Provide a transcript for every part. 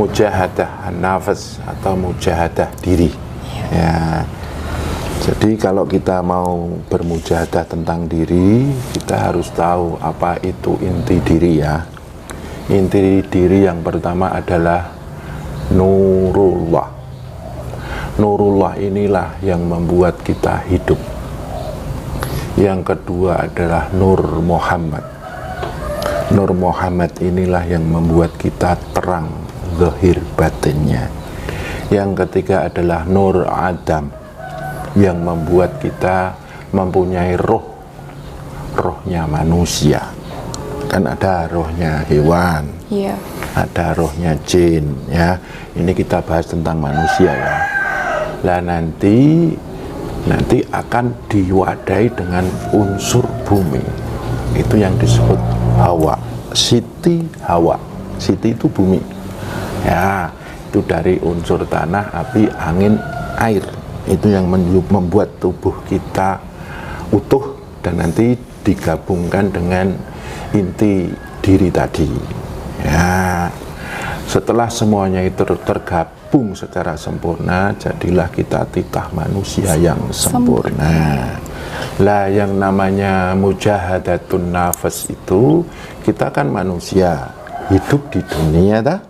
mujahadah nafas atau mujahadah diri. Ya. Jadi kalau kita mau bermujahadah tentang diri, kita harus tahu apa itu inti diri ya. Inti diri yang pertama adalah Nurullah. Nurullah inilah yang membuat kita hidup. Yang kedua adalah Nur Muhammad. Nur Muhammad inilah yang membuat kita terang zahir batinnya. Yang ketiga adalah Nur Adam, yang membuat kita mempunyai rohnya manusia. Kan ada rohnya hewan, ada rohnya jin ya. Ini kita bahas tentang manusia ya. Lah nanti akan diwadahi dengan unsur bumi. Itu yang disebut Hawa. Siti Hawa. Siti itu bumi. Ya, itu dari unsur tanah, api, angin, air. Itu yang membuat tubuh kita utuh dan nanti digabungkan dengan inti diri tadi. Ya, setelah semuanya itu tergabung secara sempurna, jadilah kita titah manusia yang sempurna. Lah yang namanya mujahadatun nafas itu, kita kan manusia hidup di dunia dah.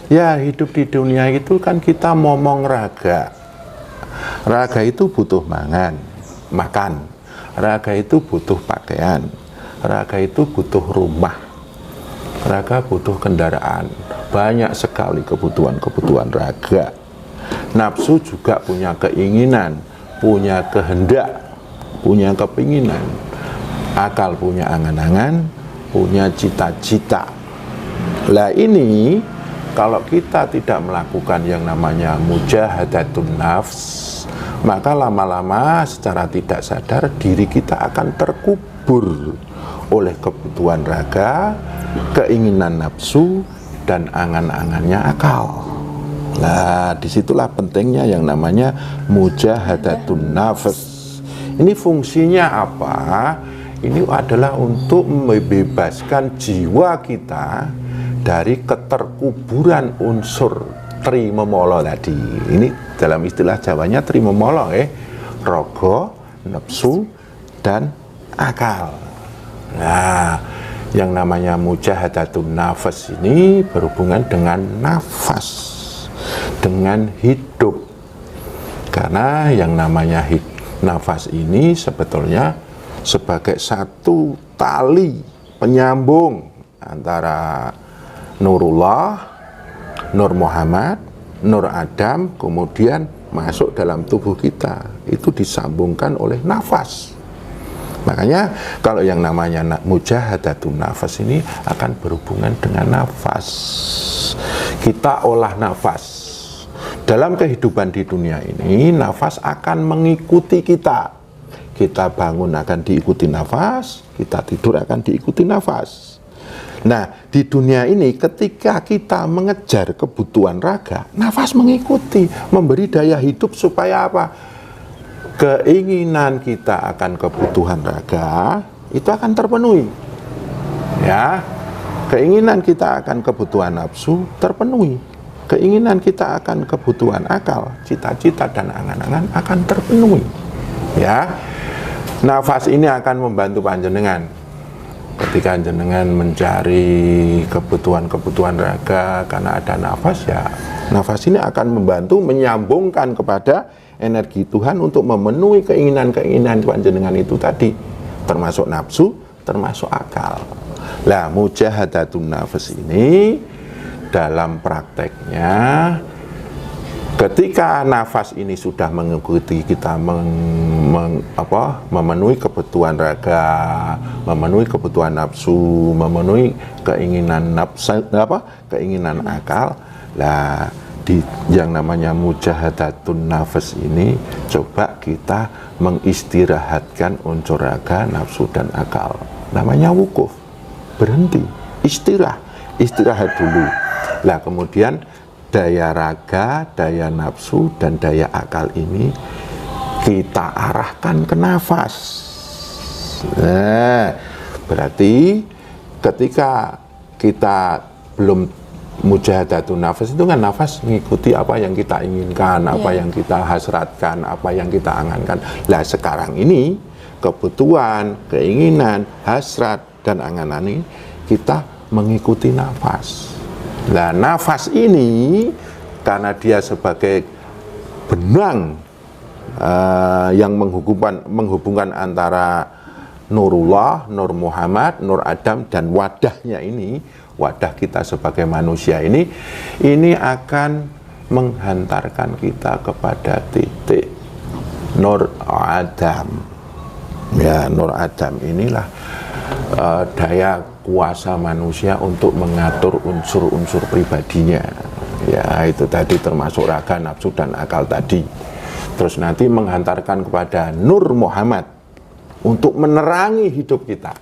Ya, hidup di dunia itu kan kita momong raga. Raga itu butuh makan. Raga itu butuh pakaian. Raga itu butuh rumah. Raga butuh kendaraan. Banyak sekali kebutuhan raga. Nafsu juga punya keinginan, punya kehendak, punya kepinginan. Akal punya angan-angan, punya cita-cita. Lah ini kalau kita tidak melakukan yang namanya mujahadatun nafs, maka lama-lama secara tidak sadar diri kita akan terkubur oleh kebutuhan raga, keinginan nafsu, dan angan-angannya akal. Nah, disitulah pentingnya yang namanya mujahadatun nafs. Ini fungsinya apa? Ini adalah untuk membebaskan jiwa kita dari keterkuburan unsur trimemolo tadi. Ini dalam istilah Jawanya trimemolo rogo, nafsu, dan akal. Nah, yang namanya mujahadatun nafas ini berhubungan dengan nafas, dengan hidup. Karena yang namanya nafas ini sebetulnya sebagai satu tali penyambung antara Nurullah, Nur Muhammad, Nur Adam, kemudian masuk dalam tubuh kita. Itu disambungkan oleh nafas. Makanya kalau yang namanya mujahadatun nafas ini akan berhubungan dengan nafas. Kita olah nafas. Dalam kehidupan di dunia ini, nafas akan mengikuti kita. Kita bangun akan diikuti nafas, kita tidur akan diikuti nafas. Nah, di dunia ini ketika kita mengejar kebutuhan raga, nafas mengikuti, memberi daya hidup supaya apa? Keinginan kita akan kebutuhan raga itu akan terpenuhi. Ya. Keinginan kita akan kebutuhan nafsu terpenuhi. Keinginan kita akan kebutuhan akal, cita-cita dan angan-angan akan terpenuhi. Ya. Nafas ini akan membantu panjenengan ketika jenengan mencari kebutuhan-kebutuhan raga. Karena ada nafas, ya nafas ini akan membantu menyambungkan kepada energi Tuhan untuk memenuhi keinginan-keinginan panjenengan itu tadi, termasuk nafsu, termasuk akal. Lah mujahadatun nafas ini dalam prakteknya, ketika nafas ini sudah mengikuti kita memenuhi kebutuhan raga, memenuhi kebutuhan nafsu, memenuhi keinginan keinginan akal. Lah yang namanya mujahadatun nafas ini coba kita mengistirahatkan unsur raga, nafsu dan akal. Namanya wukuf, berhenti, istirahat dulu. Lah kemudian daya raga, daya nafsu, dan daya akal ini kita arahkan ke nafas. Nah, berarti ketika kita belum mujahadatun nafas itu kan nafas mengikuti apa yang kita inginkan, apa yang kita hasratkan, apa yang kita angankan. Lah sekarang ini kebutuhan, keinginan, hasrat dan angan ini kita mengikuti nafas. Lah nafas ini karena dia sebagai benang yang menghubungkan antara Nurullah, Nur Muhammad, Nur Adam dan wadahnya ini, wadah kita sebagai manusia ini akan menghantarkan kita kepada titik Nur Adam. Ya, Nur Adam inilah daya kuasa manusia untuk mengatur unsur-unsur pribadinya. Ya, itu tadi termasuk raga, nafsu dan akal tadi. Terus nanti menghantarkan kepada Nur Muhammad untuk menerangi hidup kita,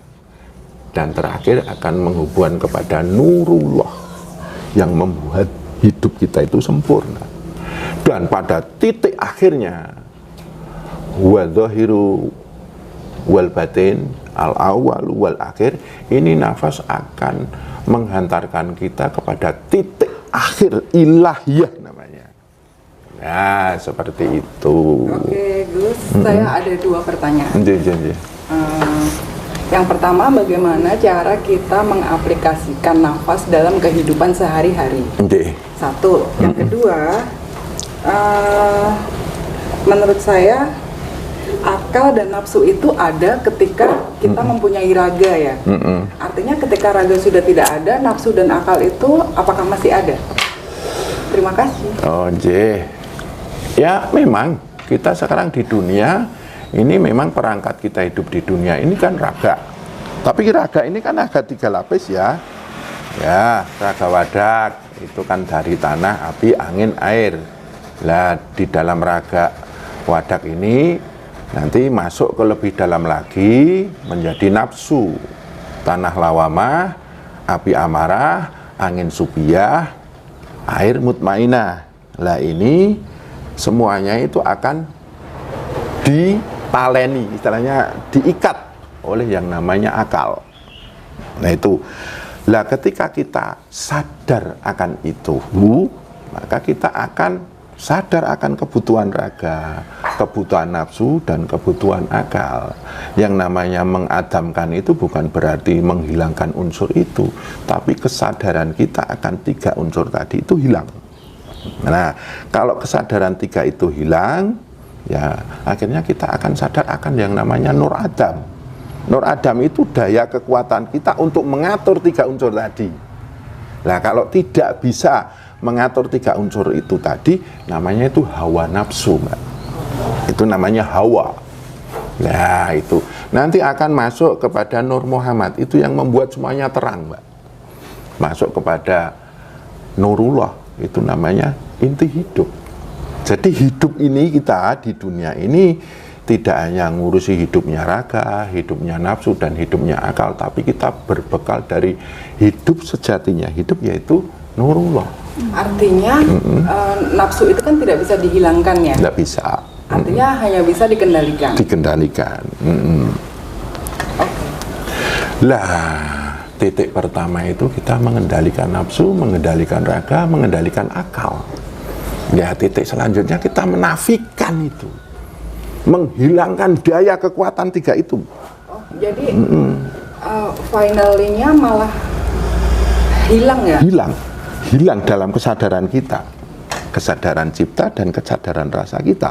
dan terakhir akan menghubungkan kepada Nurullah yang membuat hidup kita itu sempurna. Dan pada titik akhirnya wa dhahiru wal batin, al awal wal akhir, ini nafas akan menghantarkan kita kepada titik akhir ilahiyah namanya. Nah, seperti itu. Oke, Gus, saya ada 2 pertanyaan. Yang pertama, bagaimana cara kita mengaplikasikan nafas dalam kehidupan sehari-hari? Satu. Yang kedua, menurut saya akal dan nafsu itu ada ketika kita mempunyai raga ya. Artinya ketika raga sudah tidak ada, nafsu dan akal itu apakah masih ada? Terima kasih. Ya memang kita sekarang di dunia ini memang perangkat kita hidup di dunia ini kan raga. Tapi raga ini kan ada 3 lapis ya. Ya, raga wadak itu kan dari tanah, api, angin, air. Lah di dalam raga wadak ini nanti masuk ke lebih dalam lagi menjadi nafsu, tanah lawamah, api amarah, angin subiyah, air mutmainah. Lah ini semuanya itu akan ditaleni, istilahnya diikat oleh yang namanya akal. Nah itu, lah ketika kita sadar akan itu, maka kita akan sadar akan kebutuhan raga, kebutuhan nafsu dan kebutuhan akal. Yang namanya mengadamkan itu bukan berarti menghilangkan unsur itu, tapi kesadaran kita akan 3 unsur tadi itu hilang. Nah, kalau kesadaran 3 itu hilang, ya akhirnya kita akan sadar akan yang namanya Nur Adam. Nur Adam itu daya kekuatan kita untuk mengatur 3 unsur tadi. Nah, kalau tidak bisa mengatur 3 unsur itu tadi, namanya itu hawa nafsu, Mbak. Itu namanya hawa. Nah, itu nanti akan masuk kepada Nur Muhammad, itu yang membuat semuanya terang, Mbak. Masuk kepada Nurullah, itu namanya inti hidup. Jadi hidup ini kita di dunia ini tidak hanya ngurusi hidupnya raga, hidupnya nafsu dan hidupnya akal, tapi kita berbekal dari hidup sejatinya, hidup yaitu Nurullah. Artinya nafsu itu kan tidak bisa dihilangkan ya? Tidak bisa. Artinya hanya bisa dikendalikan. Dikendalikan. Lah titik pertama itu kita mengendalikan nafsu, mengendalikan raga, mengendalikan akal. Ya titik selanjutnya kita menafikan itu, menghilangkan daya kekuatan 3 itu. Jadi finalnya malah hilang ya? Hilang dalam kesadaran kita, kesadaran cipta dan kesadaran rasa kita.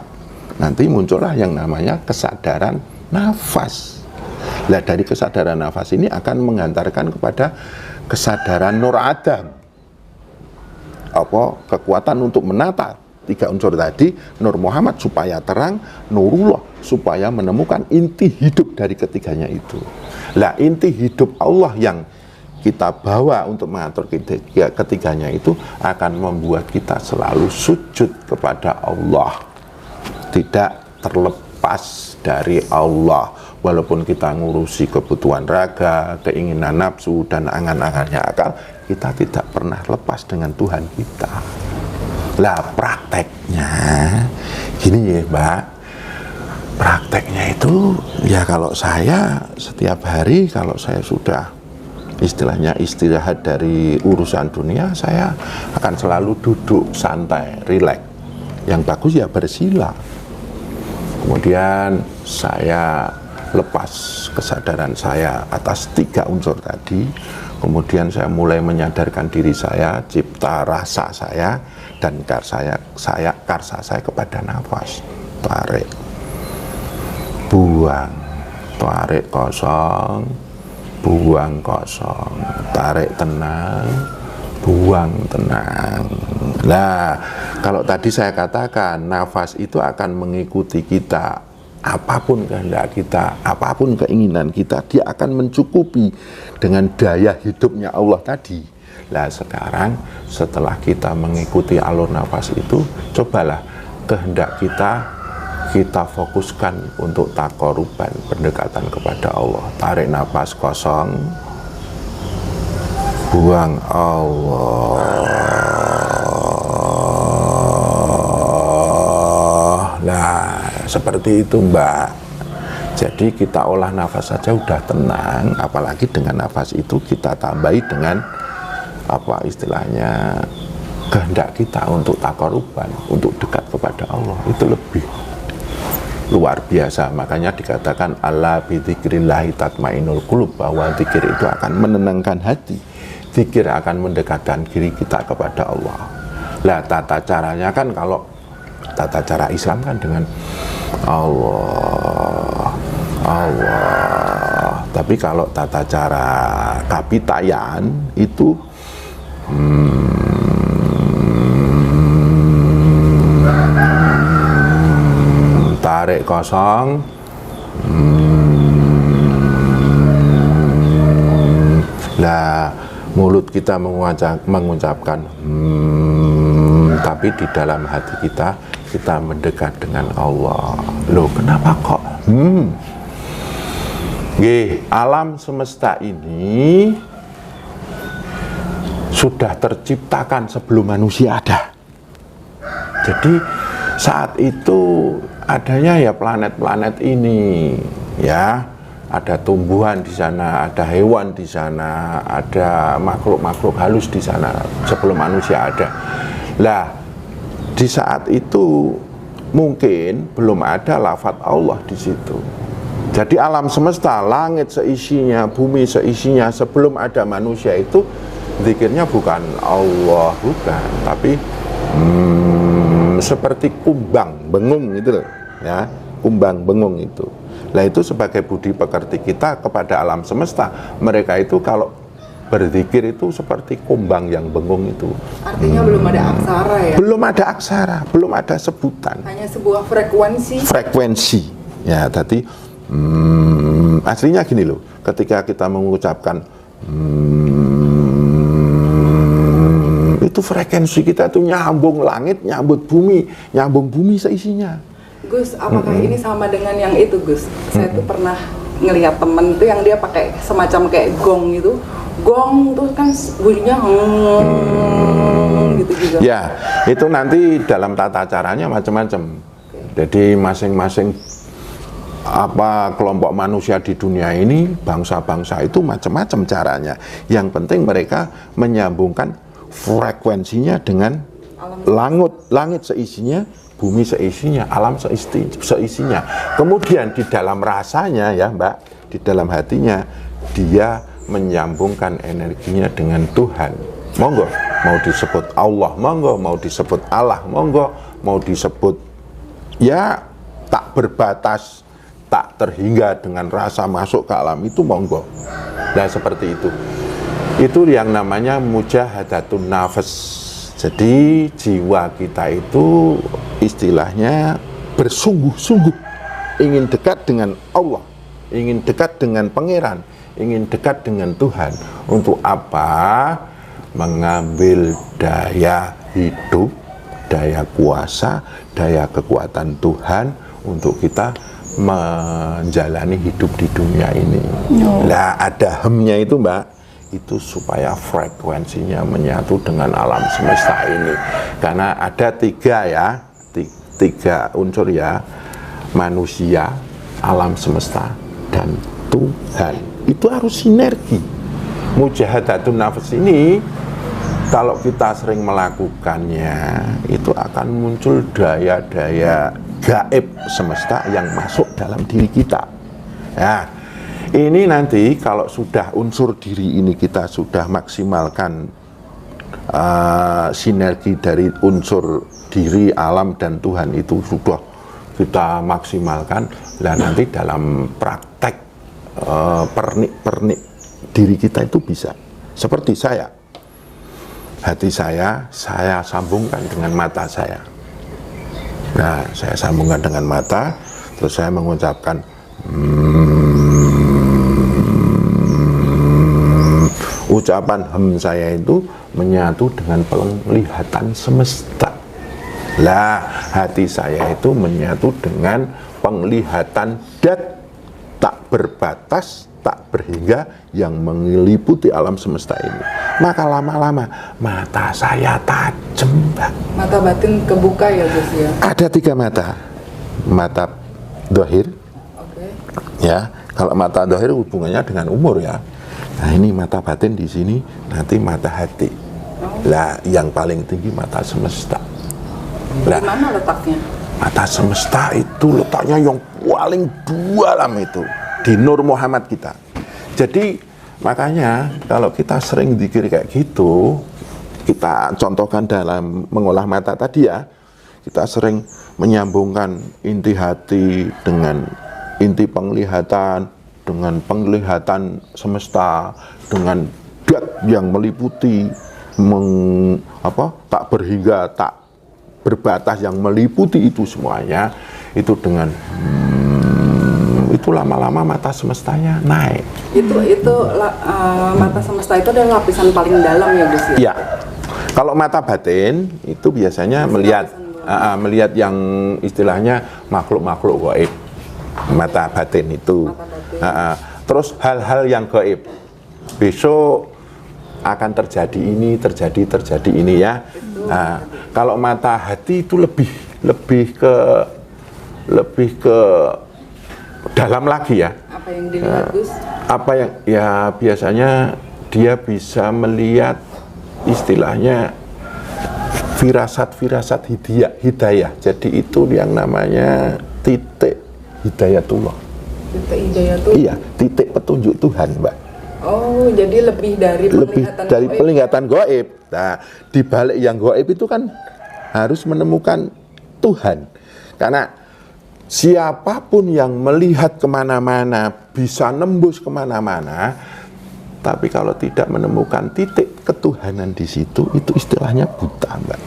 Nanti muncullah yang namanya kesadaran nafas. Nah dari kesadaran nafas ini akan menghantarkan kepada kesadaran Nur Adam. Kekuatan untuk menata 3 unsur tadi, Nur Muhammad supaya terang, Nurullah supaya menemukan inti hidup dari ketiganya itu. Lah inti hidup Allah yang kita bawa untuk mengatur ketiganya itu akan membuat kita selalu sujud kepada Allah, tidak terlepas dari Allah. Walaupun kita ngurusi kebutuhan raga, keinginan nafsu dan angan-angannya akal, kita tidak pernah lepas dengan Tuhan kita. Lah prakteknya gini ya Mbak, prakteknya itu ya kalau saya setiap hari kalau saya sudah istilahnya istirahat dari urusan dunia, saya akan selalu duduk santai, rileks. Yang bagus ya bersila. Kemudian saya lepas kesadaran saya atas 3 unsur tadi. Kemudian saya mulai menyadarkan diri saya, cipta rasa saya, dan karsa saya kepada nafas. Tarik, buang, tarik kosong, buang kosong, tarik tenang, buang tenang. Nah, kalau tadi saya katakan nafas itu akan mengikuti kita. Apapun kehendak kita, apapun keinginan kita, dia akan mencukupi dengan daya hidupnya Allah tadi. Nah sekarang setelah kita mengikuti alur nafas itu, cobalah kehendak kita fokuskan untuk taqarruban, pendekatan kepada Allah. Tarik nafas kosong, buang Allah. Nah seperti itu Mbak. Jadi kita olah nafas saja udah tenang, apalagi dengan nafas itu kita tambahi dengan apa istilahnya kehendak kita untuk taqarruban, untuk dekat kepada Allah, itu lebih luar biasa. Makanya dikatakan ala bidzikrillahi tatmainnul qulub, bahwa zikir itu akan menenangkan hati, zikir akan mendekatkan diri kita kepada Allah. Lah tata caranya kan, kalau tata cara Islam kan dengan Allah, Allah. Tapi kalau tata cara kapitayan itu tarik kosong, lah mulut kita mengucapkan tapi di dalam hati kita mendekat dengan Allah. Loh kenapa kok alam semesta ini sudah terciptakan sebelum manusia ada. Jadi saat itu adanya ya planet-planet ini, ya ada tumbuhan di sana, ada hewan di sana, ada makhluk-makhluk halus di sana sebelum manusia ada. Lah di saat itu mungkin belum ada lafadz Allah di situ. Jadi alam semesta, langit seisinya, bumi seisinya, sebelum ada manusia itu zikirnya bukan Allah, bukan, tapi seperti kumbang bengung itu loh, ya, kumbang bengung itu. Nah itu sebagai budi pekerti kita kepada alam semesta. Mereka itu kalau berzikir itu seperti kumbang yang bengung itu. Artinya belum ada aksara ya? Belum ada aksara, belum ada sebutan. Hanya sebuah frekuensi. Frekuensi. Ya, tadi aslinya gini loh. Ketika kita mengucapkan itu frekuensi kita tuh nyambung langit, nyambung bumi seisinya. Gus, apakah ini sama dengan yang itu Gus? Saya tuh pernah ngelihat temen tuh yang dia pakai semacam kayak gong gitu. Gong tuh kan bunyinya gitu juga. Ya, itu nanti dalam tata caranya macam-macam. Jadi masing-masing kelompok manusia di dunia ini, bangsa-bangsa itu macam-macam caranya. Yang penting mereka menyambungkan frekuensinya dengan langit seisinya, bumi seisinya, alam seisinya. Kemudian di dalam rasanya ya Mbak, di dalam hatinya dia menyambungkan energinya dengan Tuhan. Monggo, mau disebut Allah, monggo, mau disebut Allah, monggo, mau disebut ya tak berbatas, tak terhingga dengan rasa masuk ke alam itu, monggo. Nah seperti itu. Itu yang namanya mujahadatun nafas. Jadi jiwa kita itu istilahnya bersungguh-sungguh ingin dekat dengan Allah, ingin dekat dengan Pangeran, ingin dekat dengan Tuhan. Untuk apa? Mengambil daya hidup, daya kuasa, daya kekuatan Tuhan untuk kita menjalani hidup di dunia ini. Nah ada hemnya itu Mbak, itu supaya frekuensinya menyatu dengan alam semesta ini. Karena ada tiga unsur ya, manusia, alam semesta, dan Tuhan. Itu harus sinergi. Mujahadatun nafs ini kalau kita sering melakukannya itu akan muncul daya-daya gaib semesta yang masuk dalam diri kita. Nah, ini nanti kalau sudah unsur diri ini kita sudah maksimalkan sinergi dari unsur diri, alam dan Tuhan itu sudah kita maksimalkan, dan nanti dalam praktek pernik-pernik diri kita itu bisa seperti saya. Hati saya sambungkan dengan mata saya. Nah, saya sambungkan dengan mata, terus saya mengucapkan ucapan saya itu menyatu dengan penglihatan semesta. Lah, hati saya itu menyatu dengan penglihatan dat, tak berbatas, tak berhingga, yang mengeliputi alam semesta ini. Maka lama-lama mata saya tajam, Mbak. Mata batin kebuka ya Gus ya? Ada 3 mata. Mata dohir, ya. Kalau mata dohir hubungannya dengan umur ya. Nah, ini mata batin di sini, nanti mata hati. Lah, yang paling tinggi mata semesta. Lah, di mana letaknya? mata semesta itu letaknya yang paling dalam itu di Nur Muhammad kita. Jadi makanya kalau kita sering zikir kayak gitu, kita contohkan dalam mengolah mata tadi ya, kita sering menyambungkan inti hati dengan inti penglihatan, dengan penglihatan semesta, dengan dat yang meliputi, tak berhingga, tak berbatas, yang meliputi itu semuanya, itu dengan itu lama-lama mata semestanya naik. Mata semesta itu adalah lapisan paling dalam ya Gus ya? Ya. Kalau mata batin itu biasanya melihat yang istilahnya makhluk-makhluk gaib. Mata batin itu. Terus hal-hal yang gaib. Besok akan terjadi ini, terjadi ini ya. Kalau mata hati itu lebih ke dalam lagi ya. Apa yang dilihat Gus? Apa yang ya biasanya dia bisa melihat istilahnya firasat-firasat hidayah. Jadi itu yang namanya titik hidayatullah. Titik hidayatullah? Iya, titik petunjuk Tuhan, Mbak. Oh, jadi lebih dari penglihatan gaib. Nah, di balik yang gaib itu kan harus menemukan Tuhan. Karena siapapun yang melihat kemana-mana, bisa nembus kemana-mana, tapi kalau tidak menemukan titik ketuhanan di situ, itu istilahnya buta, Mbak.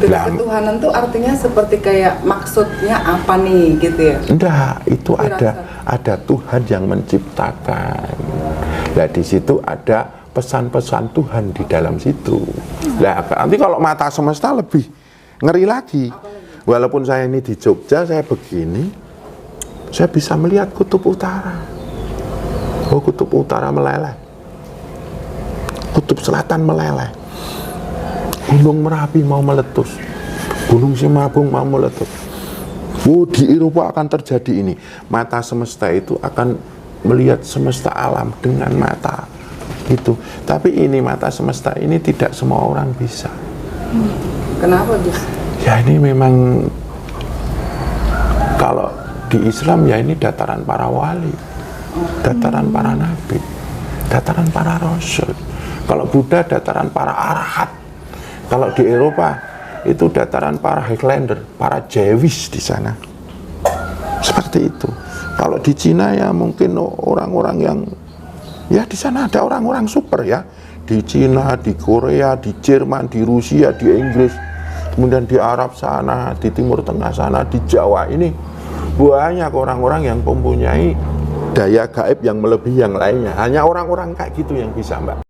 Titik ketuhanan itu artinya seperti kayak maksudnya apa nih gitu ya? Enggak, itu ada Tuhan yang menciptakan. Nah, di situ ada pesan-pesan Tuhan di dalam situ. Nah, nanti kalau mata semesta lebih ngeri lagi. Walaupun saya ini di Jogja, saya begini, saya bisa melihat kutub utara. Oh, kutub utara meleleh. Kutub selatan meleleh. Gunung Merapi mau meletus. Gunung Sinabung mau meletus. Oh, di Eropa akan terjadi ini. Mata semesta itu akan melihat semesta alam dengan mata itu. Tapi ini mata semesta ini tidak semua orang bisa. Kenapa Gus? Ya ini memang kalau di Islam ya ini dataran para wali, dataran para nabi, dataran para rasul. Kalau Buddha dataran para arahat. Kalau di Eropa itu dataran para Highlander, para Jewish di sana. Seperti itu. Kalau di Cina ya mungkin orang-orang yang ya di sana ada orang-orang super ya. Di Cina, di Korea, di Jerman, di Rusia, di Inggris, kemudian di Arab sana, di Timur Tengah sana, di Jawa ini banyak orang-orang yang mempunyai daya gaib yang melebihi yang lainnya. Hanya orang-orang kayak gitu yang bisa, Mbak.